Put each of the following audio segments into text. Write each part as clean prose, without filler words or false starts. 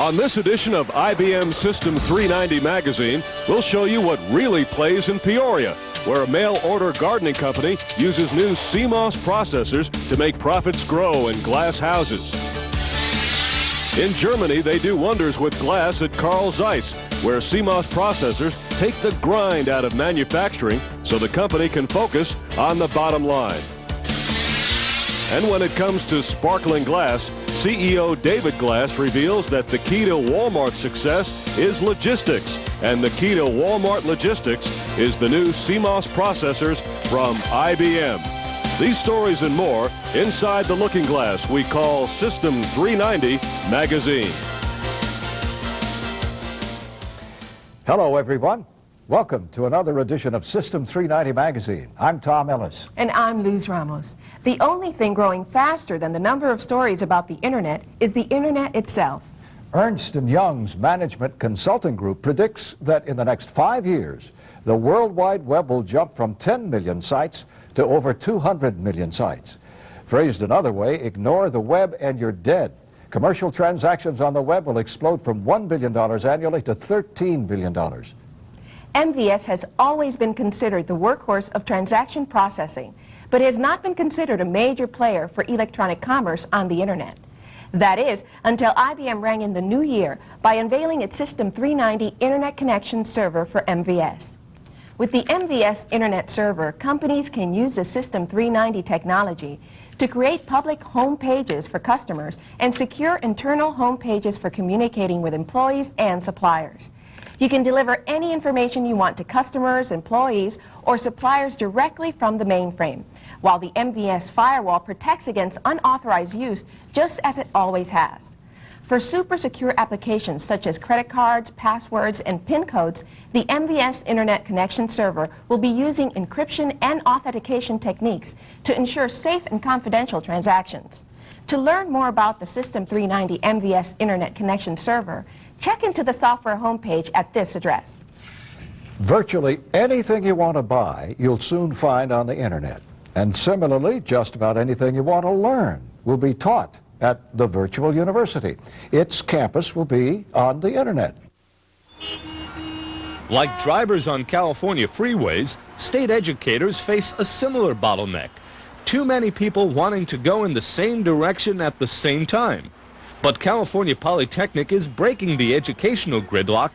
On this edition of IBM System 390 magazine, we'll show you what really plays in Peoria, where a mail-order gardening company uses new CMOS processors to make profits grow in glass houses. In Germany, they do wonders with glass at Carl Zeiss, where CMOS processors take the grind out of manufacturing so the company can focus on the bottom line. And when it comes to sparkling glass, CEO David Glass reveals that the key to Wal-Mart's success is logistics, and the key to Wal-Mart logistics is the new CMOS processors from IBM. These stories and more inside the looking glass we call System 390 magazine. Hello, everyone. Welcome to another edition of System 390 magazine. I'm Tom Ellis. And I'm Luz Ramos. The only thing growing faster than the number of stories about the Internet is the Internet itself. Ernst & Young's Management Consulting Group predicts that in the next 5 years, the World Wide Web will jump from 10 million sites to over 200 million sites. Phrased another way, ignore the web and you're dead. Commercial transactions on the web will explode from $1 billion annually to $13 billion. MVS has always been considered the workhorse of transaction processing, but has not been considered a major player for electronic commerce on the Internet. That is, until IBM rang in the new year by unveiling its System 390 Internet Connection Server for MVS. With the MVS Internet Server, companies can use the System 390 technology to create public home pages for customers and secure internal home pages for communicating with employees and suppliers. You can deliver any information you want to customers, employees, or suppliers directly from the mainframe, while the MVS firewall protects against unauthorized use just as it always has. For super secure applications such as credit cards, passwords, and PIN codes, the MVS Internet Connection Server will be using encryption and authentication techniques to ensure safe and confidential transactions. To learn more about the System 390 MVS Internet Connection Server, check into the software homepage at this address. Virtually anything you want to buy, you'll soon find on the Internet. And similarly, just about anything you want to learn will be taught at the virtual university. Its campus will be on the Internet. Like drivers on California freeways, state educators face a similar bottleneck. Too many people wanting to go in the same direction at the same time. But California Polytechnic is breaking the educational gridlock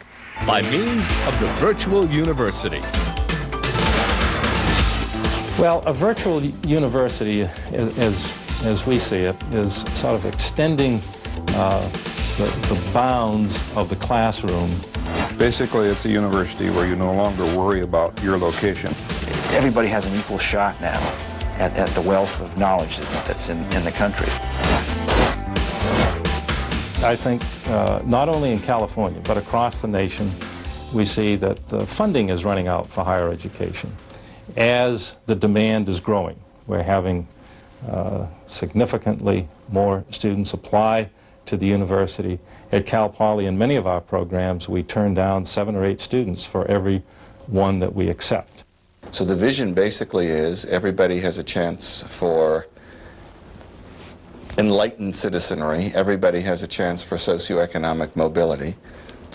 by means of the virtual university. Well, a virtual university, as we see it, is sort of extending the bounds of the classroom. Basically, it's a university where you no longer worry about your location. Everybody has an equal shot now at the wealth of knowledge that's in the country. I think not only in California, but across the nation, we see that the funding is running out for higher education. As the demand is growing, we're having significantly more students apply to the university. At Cal Poly, in many of our programs, we turn down 7 or 8 students for every one that we accept. So the vision basically is everybody has a chance for enlightened citizenry, everybody has a chance for socioeconomic mobility,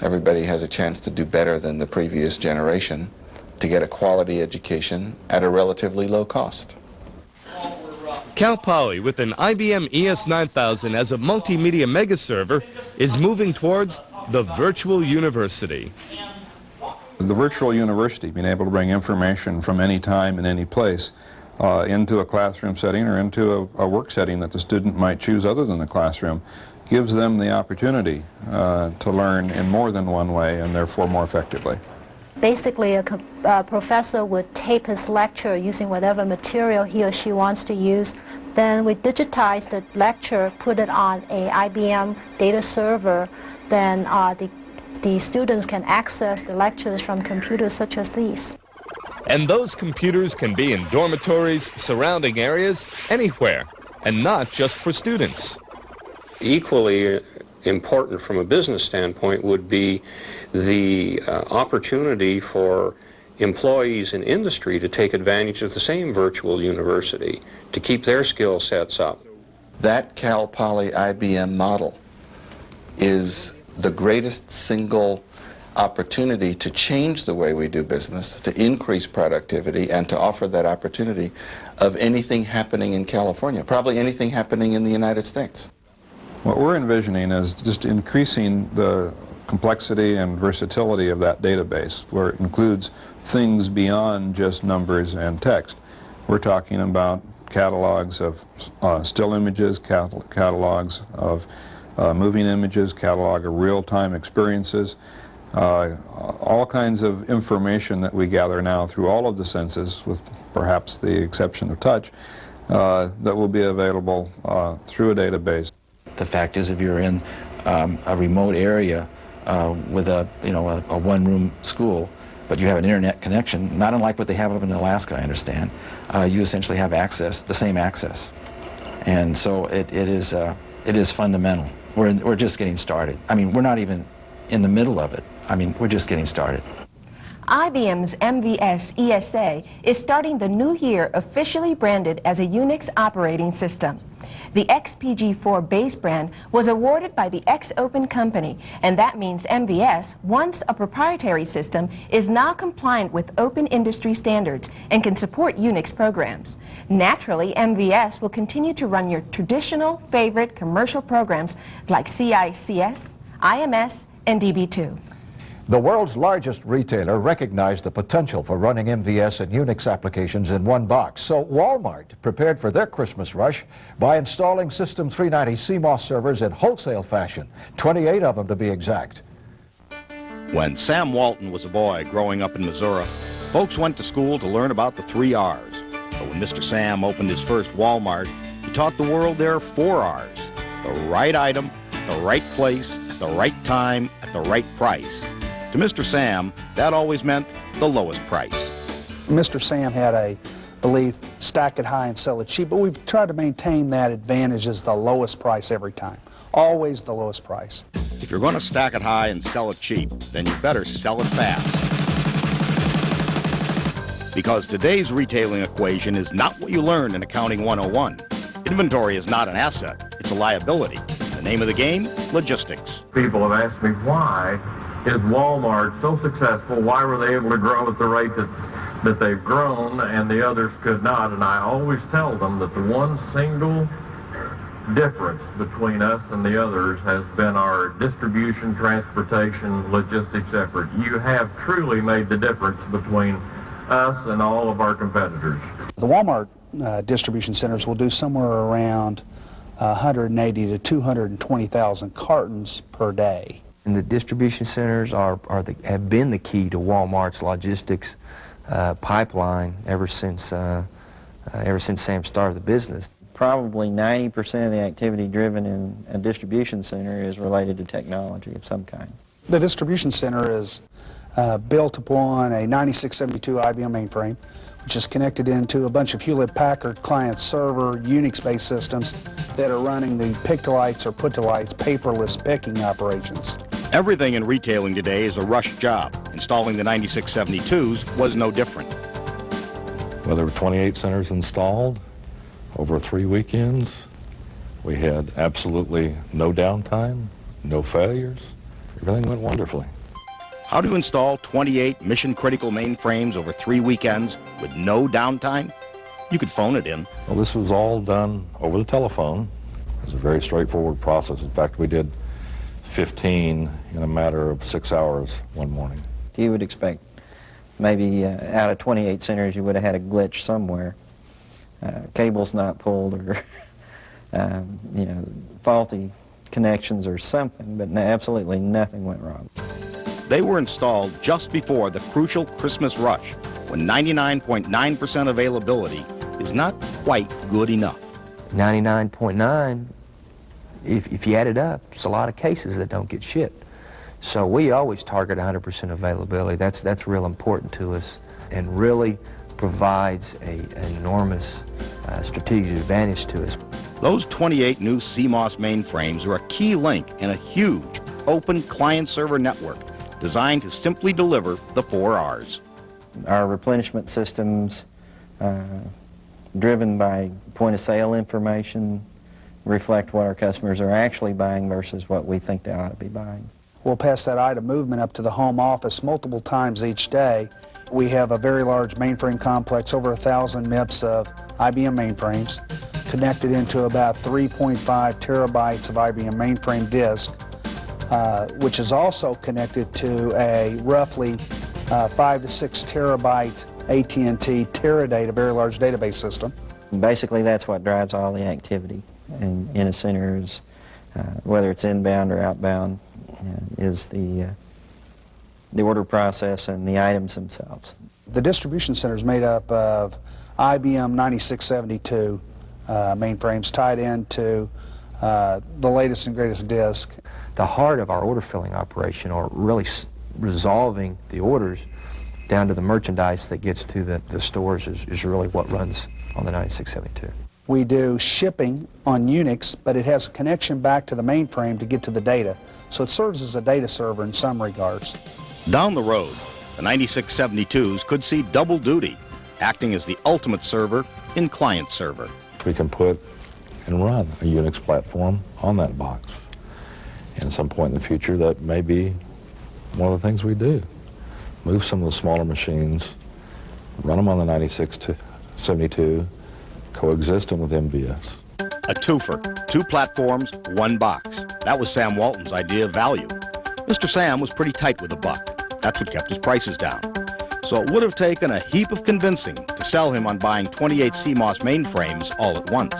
everybody has a chance to do better than the previous generation, to get a quality education at a relatively low cost. Cal Poly, with an IBM ES 9000 as a multimedia mega server, is moving towards the virtual university. The virtual university, being able to bring information from any time and any place into a classroom setting or into a work setting that the student might choose other than the classroom, gives them the opportunity to learn in more than one way and therefore more effectively. Basically, a professor would tape his lecture using whatever material he or she wants to use. Then we digitize the lecture, put it on a IBM data server. Then the students can access the lectures from computers such as these. And those computers can be in dormitories, surrounding areas, anywhere, and not just for students. Equally important from a business standpoint would be the opportunity for employees in industry to take advantage of the same virtual university, to keep their skill sets up. That Cal Poly IBM model is the greatest single opportunity to change the way we do business, to increase productivity, and to offer that opportunity of anything happening in California, probably anything happening in the United States. What we're envisioning is just increasing the complexity and versatility of that database, where it includes things beyond just numbers and text. We're talking about catalogs of still images, catalogs of moving images, catalog of real-time experiences, all kinds of information that we gather now through all of the senses, with perhaps the exception of touch, that will be available through a database. The fact is, if you're in a remote area with a one-room school, but you have an internet connection, not unlike what they have up in Alaska, I understand, you essentially have access, the same access. And so it is fundamental. We're just getting started. I mean, we're not even in the middle of it. I mean, we're just getting started. IBM's MVS ESA is starting the new year officially branded as a Unix operating system. The XPG4 base brand was awarded by the X-Open Company, and that means MVS, once a proprietary system, is now compliant with open industry standards and can support Unix programs. Naturally, MVS will continue to run your traditional favorite commercial programs like CICS, IMS, and DB2. The world's largest retailer recognized the potential for running MVS and Unix applications in one box, so Wal-Mart prepared for their Christmas rush by installing System 390 CMOS servers in wholesale fashion, 28 of them to be exact. When Sam Walton was a boy growing up in Missouri, folks went to school to learn about the 3 R's. But when Mr. Sam opened his first Wal-Mart, he taught the world there are 4 R's. The right item, the right place, the right time, at the right price. To Mr. Sam, that always meant the lowest price. Mr. Sam had a belief, stack it high and sell it cheap, but we've tried to maintain that advantage as the lowest price every time. Always the lowest price. If you're going to stack it high and sell it cheap, then you better sell it fast. Because today's retailing equation is not what you learned in Accounting 101. Inventory is not an asset, it's a liability. The name of the game, logistics. People have asked me, why is Wal-Mart so successful? Why were they able to grow at the rate that they've grown and the others could not? And I always tell them that the one single difference between us and the others has been our distribution, transportation, logistics effort. You have truly made the difference between us and all of our competitors. The Wal-Mart distribution centers will do somewhere around 180 to 220,000 cartons per day. And the distribution centers have been the key to Wal-Mart's logistics pipeline ever since Sam started the business. Probably 90% of the activity driven in a distribution center is related to technology of some kind. The distribution center is built upon a 9672 IBM mainframe, which is connected into a bunch of Hewlett-Packard client-server Unix-based systems that are running the pick-to-lights or put-to-lights paperless picking operations. Everything in retailing today is a rush job. Installing the 9672s was no different. Well, there were 28 centers installed over 3 weekends. We had absolutely no downtime, no failures. Everything went wonderfully. How to install 28 mission-critical mainframes over 3 weekends with no downtime? You could phone it in. Well, this was all done over the telephone. It was a very straightforward process. In fact, we did 15 in a matter of 6 hours one morning. You would expect maybe out of 28 centers you would have had a glitch somewhere. Cables not pulled or faulty connections or something, but absolutely nothing went wrong. They were installed just before the crucial Christmas rush, when 99.9% availability is not quite good enough. 99.9, if you add it up, it's a lot of cases that don't get shipped. So we always target 100% availability. That's real important to us and really provides an enormous strategic advantage to us. Those 28 new CMOS mainframes are a key link in a huge open client-server network designed to simply deliver the 4 R's. Our replenishment systems, driven by point-of-sale information, reflect what our customers are actually buying versus what we think they ought to be buying. We'll pass that item movement up to the home office multiple times each day. We have a very large mainframe complex, over 1,000 MIPS of IBM mainframes, connected into about 3.5 terabytes of IBM mainframe disk, which is also connected to a roughly 5 to 6 terabyte AT&T Teradata, a very large database system. Basically, that's what drives all the activity in a center, is, whether it's inbound or outbound, is the order process and the items themselves. The distribution center is made up of IBM 9672 mainframes tied into the latest and greatest disk. The heart of our order filling operation, or really resolving the orders down to the merchandise that gets to the stores, is really what runs on the 9672. We do shipping on Unix, but it has a connection back to the mainframe to get to the data. So it serves as a data server in some regards. Down the road, the 9672s could see double duty, acting as the ultimate server in client server. We can put and run a Unix platform on that box. And at some point in the future, that may be one of the things we do. Move some of the smaller machines, run them on the 9672, coexist them with MVS. A twofer, 2 platforms, 1 box. That was Sam Walton's idea of value. Mr. Sam was pretty tight with the buck. That's what kept his prices down. So it would have taken a heap of convincing to sell him on buying 28 CMOS mainframes all at once.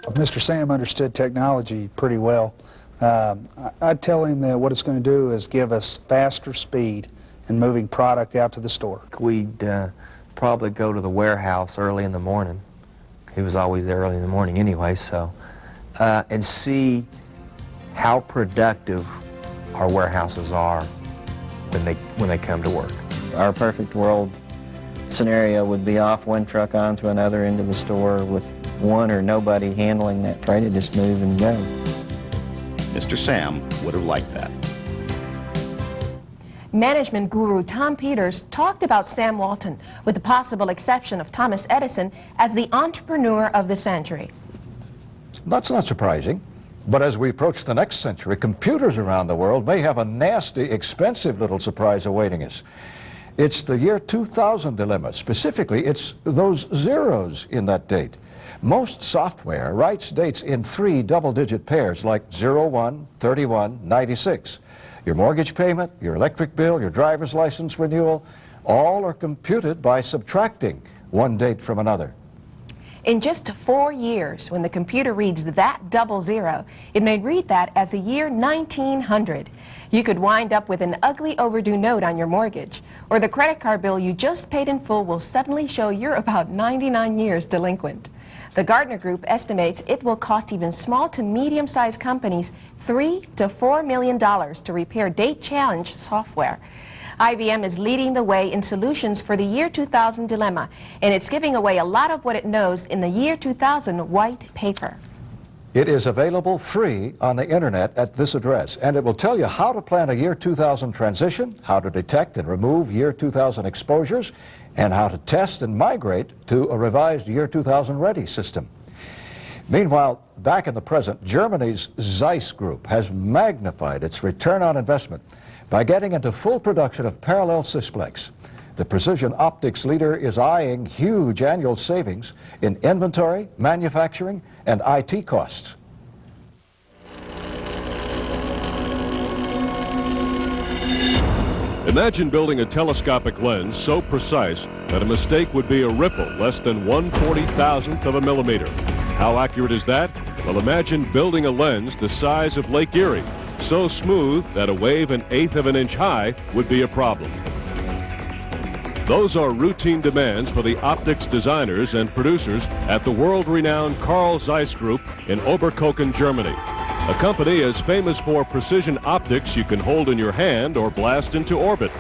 Mr. Sam understood technology pretty well. I'd tell him that what it's going to do is give us faster speed in moving product out to the store. We'd probably go to the warehouse early in the morning. He was always there early in the morning anyway, so, and see how productive our warehouses are when they come to work. Our perfect world scenario would be off one truck onto another into the store with one or nobody handling that freight. It just move and go. Mr. Sam would have liked that. Management guru Tom Peters talked about Sam Walton, with the possible exception of Thomas Edison, as the entrepreneur of the century. That's not surprising. But as we approach the next century, computers around the world may have a nasty, expensive little surprise awaiting us. It's the year 2000 dilemma. Specifically, it's those zeros in that date. Most software writes dates in 3 double-digit pairs, like 01, 31, 96. Your mortgage payment, your electric bill, your driver's license renewal, all are computed by subtracting one date from another. In just 4 years, when the computer reads that 00, it may read that as the year 1900. You could wind up with an ugly overdue note on your mortgage, or the credit card bill you just paid in full will suddenly show you're about 99 years delinquent. The Gartner Group estimates it will cost even small to medium-sized companies $3 to $4 million to repair date-challenged software. IBM is leading the way in solutions for the year 2000 dilemma, and it's giving away a lot of what it knows in the year 2000 white paper. It is available free on the internet at this address, and it will tell you how to plan a year 2000 transition, how to detect and remove year 2000 exposures, and how to test and migrate to a revised year 2000 ready system. Meanwhile, back in the present, Germany's Zeiss group has magnified its return on investment by getting into full production of parallel Sysplex. The precision optics leader is eyeing huge annual savings in inventory, manufacturing, and IT costs. Imagine building a telescopic lens so precise that a mistake would be a ripple less than 1/40,000th of a millimeter. How accurate is that? Well, imagine building a lens the size of Lake Erie, so smooth that a wave 1/8 of an inch high would be a problem. Those are routine demands for the optics designers and producers at the world-renowned Carl Zeiss Group in Oberkochen, Germany. A company as famous for precision optics you can hold in your hand or blast into orbit.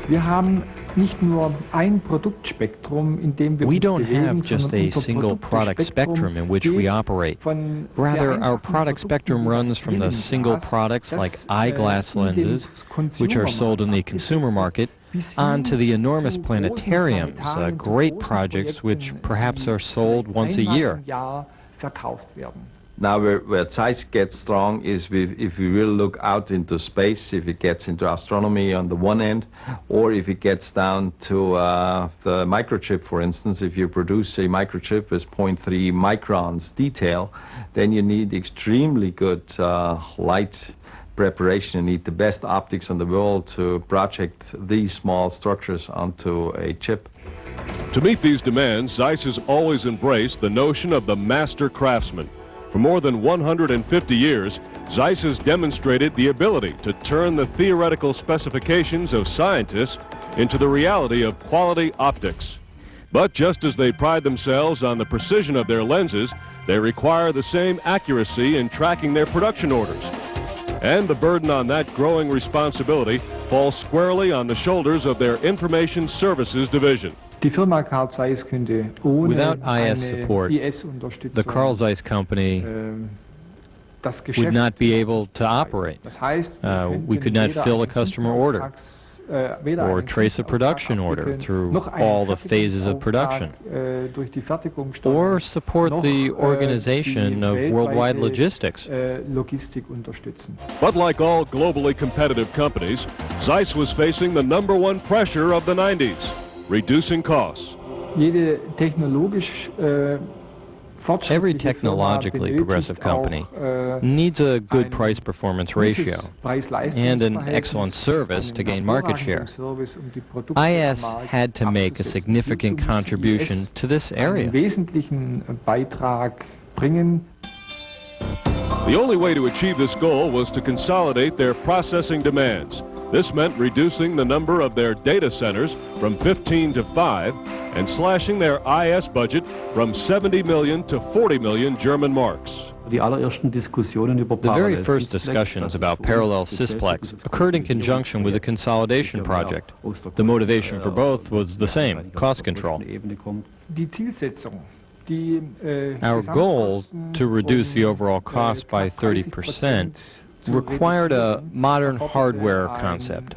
Wir haben nicht nur ein Produktspektrum, in dem wir We uns don't bewegen, have just sondern a unser single product Produktspektrum spectrum in which we geht operate. von Rather, sehr our einfachen product spectrum Produkten wie runs das from the single Brillenglas, products like das, eyeglass in den lenses, which are sold in the consumer market, on to the enormous planetariums, great projects which perhaps are sold once a year. Jahr verkauft werden. Now where Zeiss gets strong is if we really look out into space, if it gets into astronomy on the one end, or if it gets down to the microchip, for instance. If you produce a microchip with 0.3 microns detail, then you need extremely good light preparation. You need the best optics in the world to project these small structures onto a chip. To meet these demands, Zeiss has always embraced the notion of the master craftsman. For more than 150 years, Zeiss has demonstrated the ability to turn the theoretical specifications of scientists into the reality of quality optics. But just as they pride themselves on the precision of their lenses, they require the same accuracy in tracking their production orders. And the burden on that growing responsibility falls squarely on the shoulders of their Information Services Division. Without IS support, the Carl Zeiss company would not be able to operate. We could not fill a customer order or trace a production order through all the phases of production, or support the organization of worldwide logistics. But like all globally competitive companies, Zeiss was facing the #1 pressure of the 90s. Reducing costs. Every technologically progressive company needs a good price-performance ratio and an excellent service to gain market share. IS had to make a significant contribution to this area. The only way to achieve this goal was to consolidate their processing demands. This meant reducing the number of their data centers from 15 to 5 and slashing their IS budget from 70 million to 40 million German marks. The very first discussions about parallel Sysplex occurred in conjunction with the consolidation project. The motivation for both was the same, cost control. Our goal to reduce the overall cost by 30% required a modern hardware concept.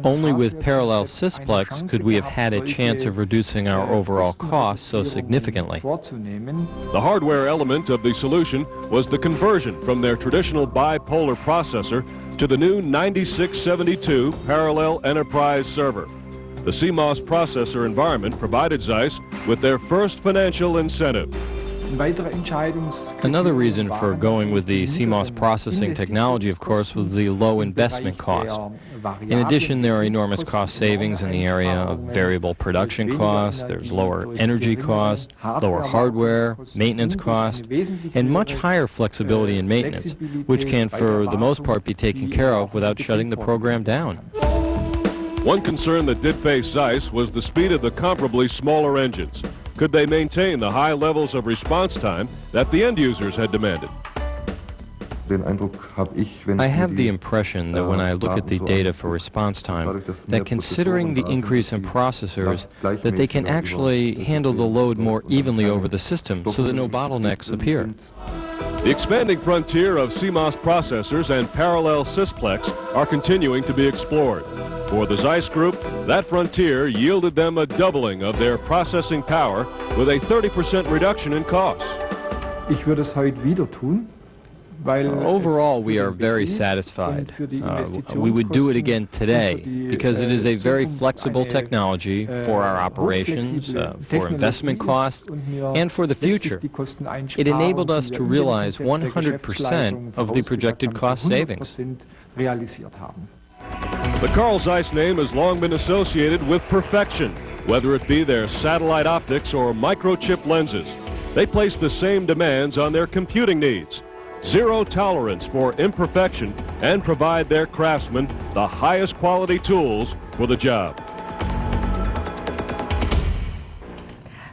Only with parallel Sysplex could we have had a chance of reducing our overall costs so significantly. The hardware element of the solution was the conversion from their traditional bipolar processor to the new 9672 parallel enterprise server. The CMOS processor environment provided Zeiss with their first financial incentive. Another reason for going with the CMOS processing technology, of course, was the low investment cost. In addition, there are enormous cost savings in the area of variable production costs, there's lower energy cost, lower hardware, maintenance cost, and much higher flexibility in maintenance, which can, for the most part, be taken care of without shutting the program down. One concern that did face Zeiss was the speed of the comparably smaller engines. Could they maintain the high levels of response time that the end users had demanded? I have the impression that when I look at the data for response time, that considering the increase in processors, that they can actually handle the load more evenly over the system so that no bottlenecks appear. The expanding frontier of CMOS processors and parallel Sysplex are continuing to be explored. For the Zeiss Group, that frontier yielded them a doubling of their processing power with a 30% reduction in costs. Overall, we are very satisfied. We would do it again today because it is a very flexible technology for our operations, for investment costs, and for the future. It enabled us to realize 100% of the projected cost savings. The Carl Zeiss name has long been associated with perfection, whether it be their satellite optics or microchip lenses. They place the same demands on their computing needs. Zero tolerance for imperfection, and provide their craftsmen the highest quality tools for the job.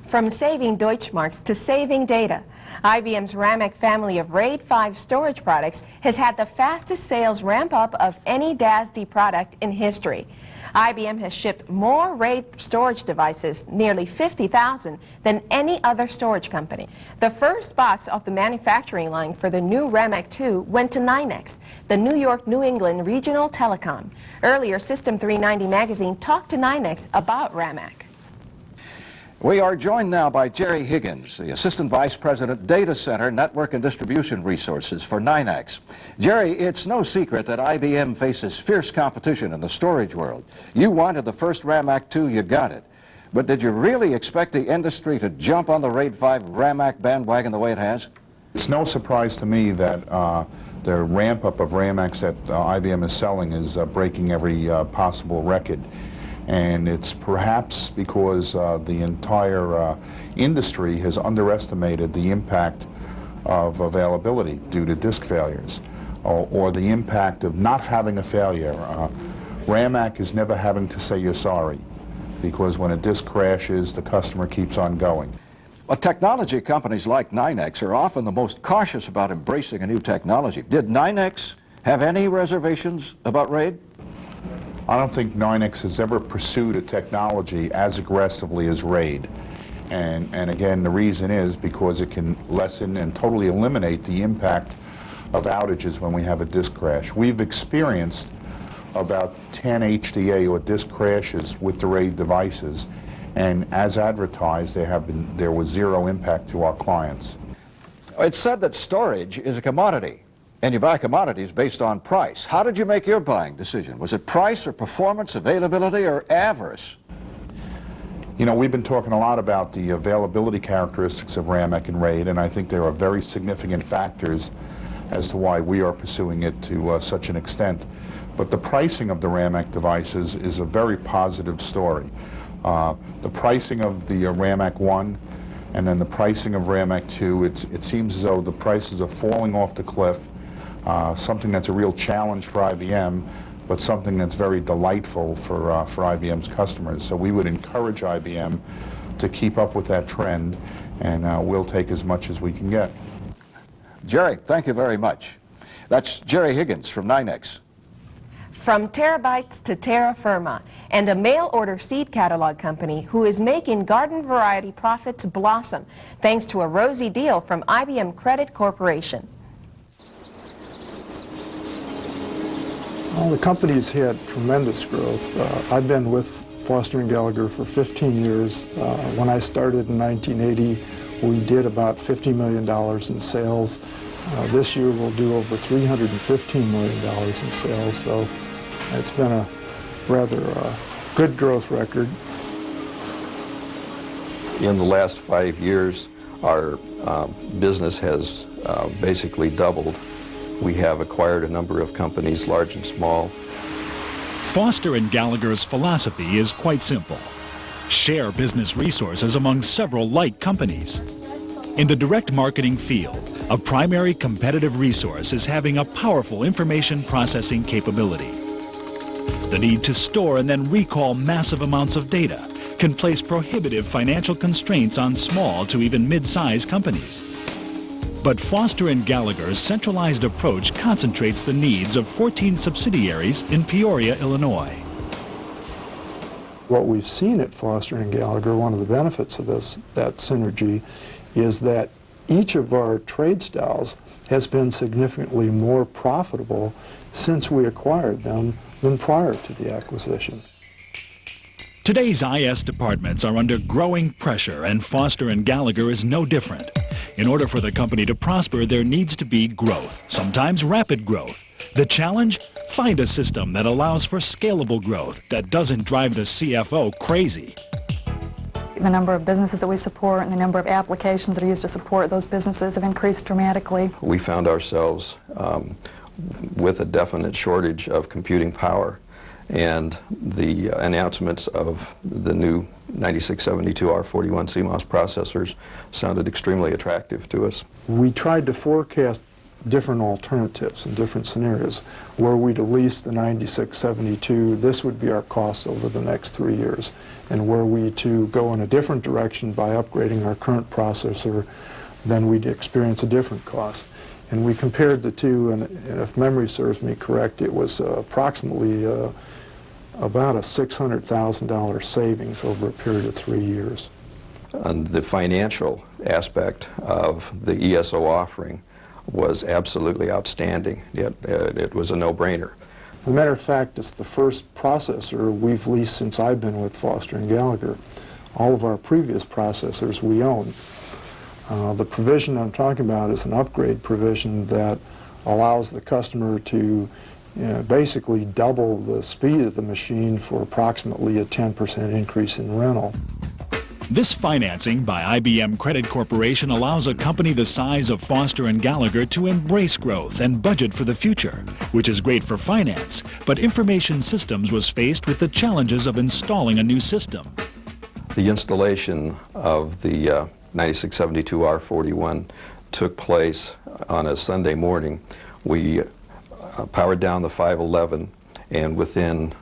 From saving Deutschmarks to saving data, IBM's RAMAC family of RAID 5 storage products has had the fastest sales ramp-up of any DASD product in history. IBM has shipped more RAID storage devices, nearly 50,000, than any other storage company. The first box off the manufacturing line for the new RAMAC 2 went to NYNEX, the New York-New England Regional Telecom. Earlier, System 390 magazine talked to NYNEX about RAMAC. We are joined now by Jerry Higgins, the Assistant Vice President, Data Center, Network and Distribution Resources for NYNEX. Jerry, it's no secret that IBM faces fierce competition in the storage world. You wanted the first RAMAC 2, you got it. But did you really expect the industry to jump on the RAID 5 RAMAC bandwagon the way it has? It's no surprise to me that the ramp-up of RAMACs that IBM is selling is breaking every possible record. And it's perhaps because the entire industry has underestimated the impact of availability due to disk failures, or the impact of not having a failure. RAMAC is never having to say you're sorry, because when a disk crashes, the customer keeps on going. Well, technology companies like NYNEX are often the most cautious about embracing a new technology. Did NYNEX have any reservations about RAID? I don't think NYNEX has ever pursued a technology as aggressively as RAID. And again, the reason is because it can lessen and totally eliminate the impact of outages when we have a disk crash. We've experienced about 10 HDA or disk crashes with the RAID devices, and as advertised, there was zero impact to our clients. It's said that storage is a commodity, and you buy commodities based on price. How did you make your buying decision? Was it price or performance, availability, or avarice? You know, we've been talking a lot about the availability characteristics of RAMAC and RAID, and I think there are very significant factors as to why we are pursuing it to such an extent. But the pricing of the RAMAC devices is a very positive story. The pricing of the RAMAC 1 and then the pricing of RAMAC 2, it seems as though the prices are falling off the cliff, something that's a real challenge for IBM, but something that's very delightful for IBM's customers. So we would encourage IBM to keep up with that trend, and we'll take as much as we can get. Jerry, thank you very much. That's Jerry Higgins from NYNEX. From terabytes to terra firma, and a mail-order seed catalog company who is making garden variety profits blossom thanks to a rosy deal from IBM Credit Corporation. Well, the company's had tremendous growth. I've been with Foster & Gallagher for 15 years. When I started in 1980, we did about $50 million in sales. This year we'll do over $315 million in sales, so it's been a rather good growth record. In the last 5 years, our business has basically doubled. We have acquired a number of companies, large and small. Foster & Gallagher's philosophy is quite simple. Share business resources among several like companies. In the direct marketing field, a primary competitive resource is having a powerful information processing capability. The need to store and then recall massive amounts of data can place prohibitive financial constraints on small to even mid-sized companies. But Foster & Gallagher's centralized approach concentrates the needs of 14 subsidiaries in Peoria, Illinois. What we've seen at Foster & Gallagher, one of the benefits of that synergy, is that each of our trade styles has been significantly more profitable since we acquired them than prior to the acquisition. Today's IS departments are under growing pressure, and Foster & Gallagher is no different. In order for the company to prosper, there needs to be growth, sometimes rapid growth. The challenge? Find a system that allows for scalable growth that doesn't drive the CFO crazy. The number of businesses that we support and the number of applications that are used to support those businesses have increased dramatically. We found ourselves with a definite shortage of computing power, and the announcements of the new 9672R41 CMOS processors sounded extremely attractive to us. We tried to forecast different alternatives and different scenarios. Were we to lease the 9672, this would be our cost over the next 3 years. And were we to go in a different direction by upgrading our current processor, then we'd experience a different cost. And we compared the two, and if memory serves me correct, it was approximately about a $600,000 savings over a period of 3 years. And the financial aspect of the ESO offering was absolutely outstanding. It was a no-brainer. As a matter of fact, it's the first processor we've leased since I've been with Foster & Gallagher. All of our previous processors we own. The provision I'm talking about is an upgrade provision that allows the customer to basically double the speed of the machine for approximately a 10% increase in rental. This financing by IBM Credit Corporation allows a company the size of Foster & Gallagher to embrace growth and budget for the future, which is great for finance, but Information Systems was faced with the challenges of installing a new system. The installation of the 9672R41 took place on a Sunday morning. We powered down the 511, and within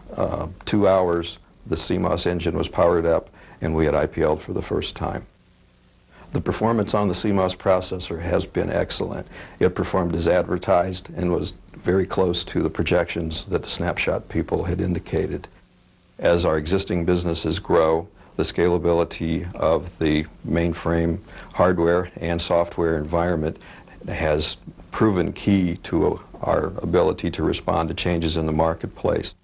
2 hours the CMOS engine was powered up and we had IPL'd for the first time. The performance on the CMOS processor has been excellent. It performed as advertised and was very close to the projections that the snapshot people had indicated. As our existing businesses grow, the scalability of the mainframe hardware and software environment has proven key to our ability to respond to changes in the marketplace.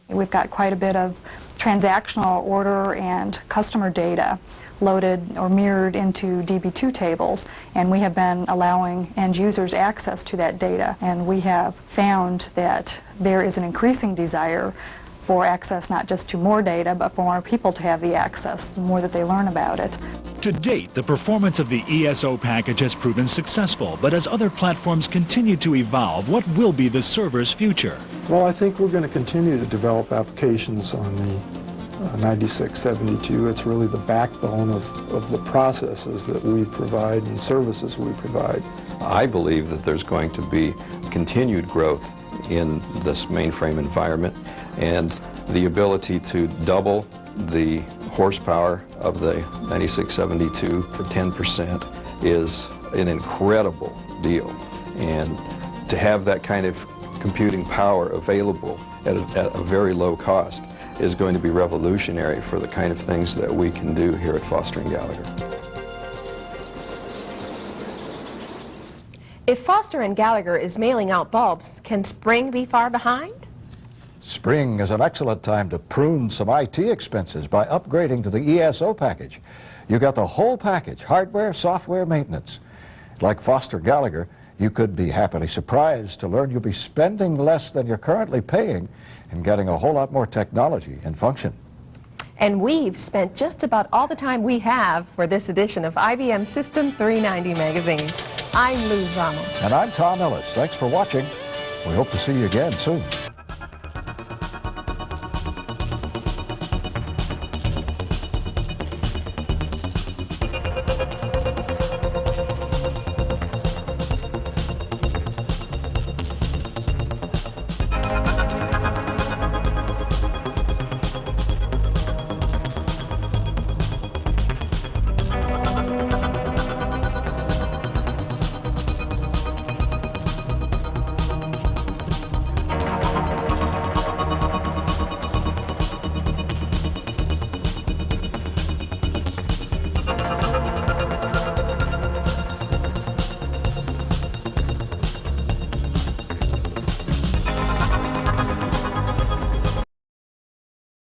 We've got quite a bit of transactional order and customer data loaded or mirrored into DB2 tables, and we have been allowing end users access to that data, and we have found that there is an increasing desire for access not just to more data, but for more people to have the access, the more that they learn about it. To date, the performance of the ESO package has proven successful, but as other platforms continue to evolve, what will be the server's future? Well, I think we're going to continue to develop applications on the 9672. It's really the backbone of the processes that we provide and services we provide. I believe that there's going to be continued growth in this mainframe environment, and the ability to double the horsepower of the 9672 for 10% is an incredible deal. And to have that kind of computing power available at a very low cost is going to be revolutionary for the kind of things that we can do here at Foster & Gallagher. If Foster & Gallagher is mailing out bulbs, can spring be far behind? Spring is an excellent time to prune some IT expenses by upgrading to the ESO package. You got the whole package, hardware, software, maintenance. Like Foster & Gallagher, you could be happily surprised to learn you'll be spending less than you're currently paying and getting a whole lot more technology and function. And we've spent just about all the time we have for this edition of IBM System 390 magazine. I'm Lou Ramos. And I'm Tom Ellis. Thanks for watching. We hope to see you again soon.